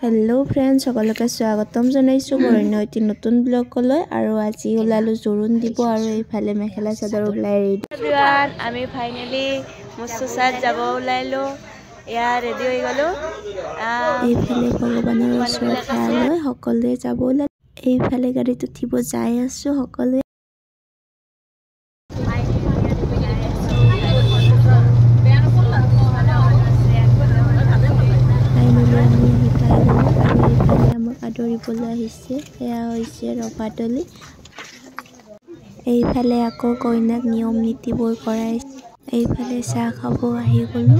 hello friends सकलोके स्वागतम जनाइছো बरण्य eighty नतुन ब्लगলৈ আৰু আজি ওলালো জোৰোণ দিব আৰু এইফালে মেখেলা চাদৰ ওলাই ৰেডি एवरीवन আমি ফাইনালি মুছুসাত যাব ওলাইলো ইয়া ৰেডি হৈ গলো এইফালে ভগৱানৰ ওচৰত খালৈ সকলোৱে যাব ওলাই এইফালে গাড়ীত উঠিব যাই আছো সকলোৱে আদৰিবলৈ আহিছে এয়া হৈছে ৰপাতলি এইফালে আকৌ কইনাক নিয়ম নীতিবোৰ কৰাইছে এইফালে চাহ খাব আহি গলো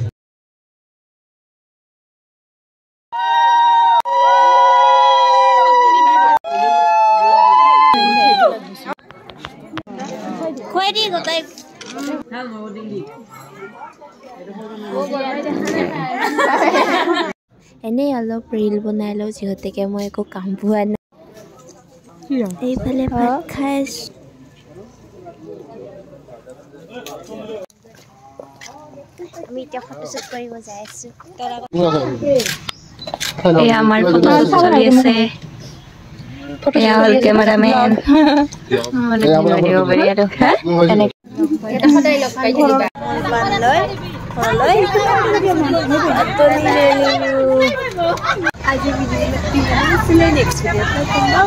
খৈদি গতাই এনে অলপ ৰিল বনাই লওঁ যিহেতুকে মই একো কাম পোৱা নাই এইফালে ভাত খাই আমি এতিয়া ফটোশ্বুট কৰিব যাই আছো এয়া আমাৰ ফটো চলি আছে এয়া হল কেমেৰামেন ভিডিও বঢ়িয়াটো এটা সদায় লগ পাই থাকিবা বানলৈ ঘৰলৈ আজি ভিডিও নেক্সট ভিডিও